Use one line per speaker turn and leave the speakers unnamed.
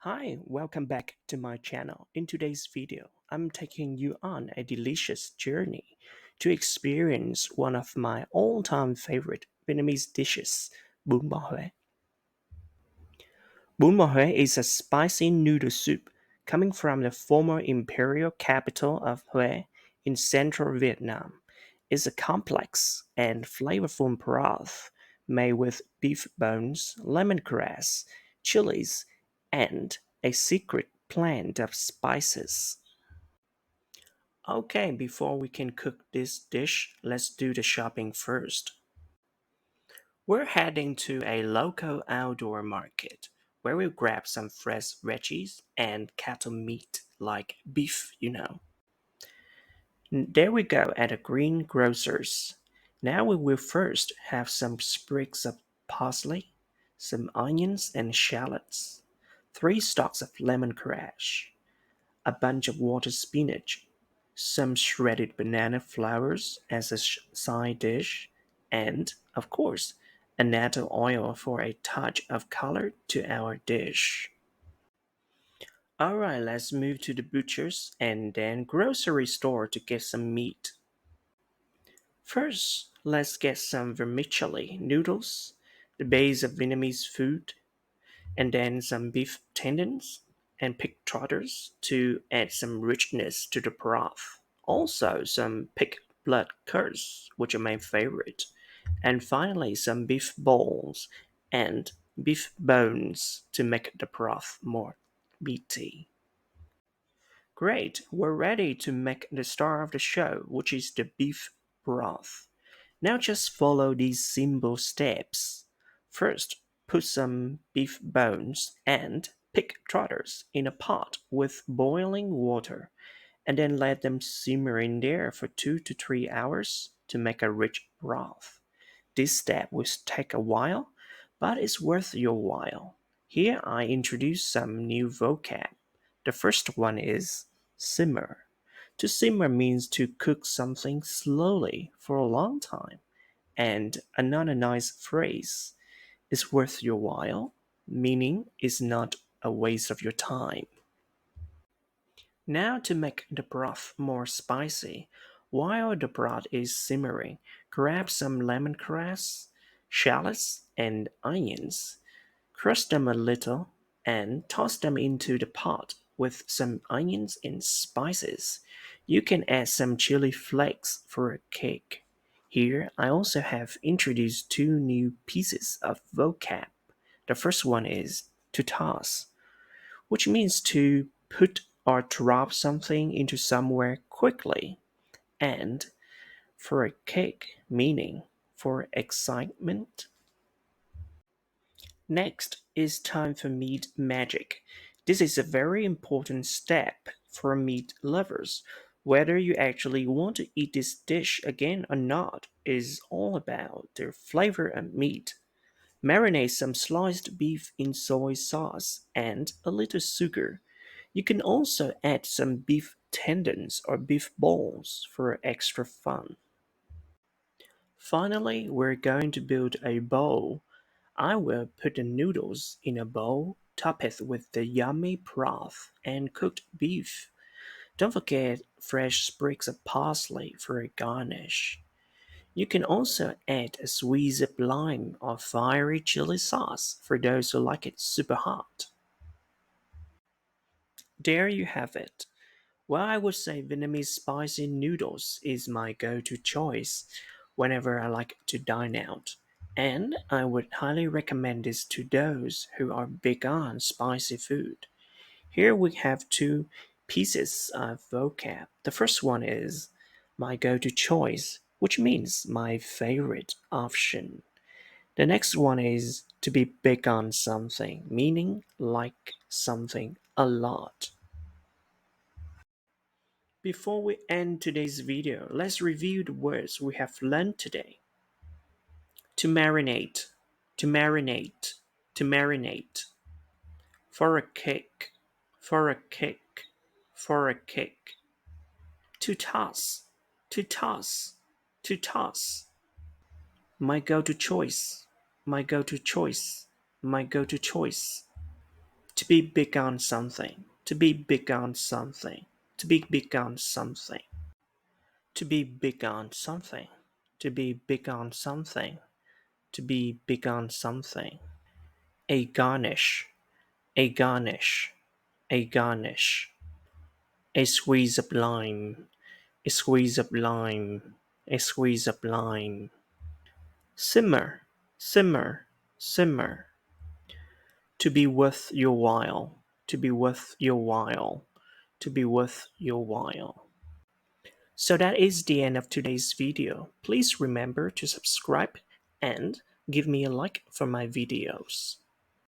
Hi, welcome back to my channel. In today's video, I'm taking you on a delicious journey to experience one of my all-time favorite Vietnamese dishes, bún bò Huế. Bún bò Huế is a spicy noodle soup coming from the former imperial capital of Huế in central Vietnam. It's a complex and flavorful broth made with beef bones, lemongrass, chilies, and a secret blend of spices. Okay, before we can cook this dish, let's do the shopping first. We're heading to a local outdoor market where we'll grab some fresh veggies and cattle meat like beef. There we go at a green grocer's. Now we will first have some sprigs of parsley, some onions and shallots, 3 stalks of lemongrass, a bunch of water spinach, some shredded banana flowers as a side dish, and, of course, a natto oil for a touch of color to our dish. Alright, let's move to the butcher's and then grocery store to get some meat. First, let's get some vermicelli noodles, the base of Vietnamese food, and then some beef tendons and pig trotters to add some richness to the broth. Also, some pig blood curds, which are my favorite, and finally some beef balls and beef bones to make the broth more meaty. Great, we're ready to make the star of the show, which is the beef broth. Now just follow these simple steps. First, put some beef bones and pig trotters in a pot with boiling water, and then let them simmer in there for 2 to 3 hours to make a rich broth. This step will take a while, but it's worth your while. Here I introduce some new vocab. The first one is simmer. To simmer means to cook something slowly for a long time. And another nice phrase is worth your while, meaning it's not a waste of your time. Now to make the broth more spicy, while the broth is simmering, grab some lemongrass, shallots, and onions. Crush them a little and toss them into the pot with some onions and spices. You can add some chili flakes for a kick. Here, I also have introduced 2 new pieces of vocab. The first one is to toss, which means to put or drop something into somewhere quickly, and for a kick, meaning for excitement. Next is time for meat magic. This is a very important step for meat lovers. Whether you actually want to eat this dish again or not is all about the flavor of meat. Marinate some sliced beef in soy sauce and a little sugar. You can also add some beef tendons or beef balls for extra fun. Finally, we're going to build a bowl. I will put the noodles in a bowl, top it with the yummy broth and cooked beef. Don't forget fresh sprigs of parsley for a garnish. You can also add a squeeze of lime or fiery chili sauce for those who like it super hot. There you have it. Well, I would say Vietnamese spicy noodles is my go-to choice whenever I like to dine out. And I would highly recommend this to those who are big on spicy food. Here we have 2 pieces of vocab. The first one is my go-to choice, which means my favorite option. The next one is to be big on something, meaning like something a lot. Before we end today's video, let's review the words we have learned today. To marinate, to marinate, to marinate. For a kick, for a kick, for a kick. To toss, to toss, to toss. My go to choice, my go to choice, my go to choice. To be big on something, to be big on something, to be big on something, to be big on something, to be big on something, to be big on something. A garnish, a garnish, a garnish. A squeeze of lime, a squeeze of lime, a squeeze of lime. Simmer, simmer, simmer. To be worth your while, to be worth your while, to be worth your while. So that is the end of today's video. Please remember to subscribe and give me a like for my videos.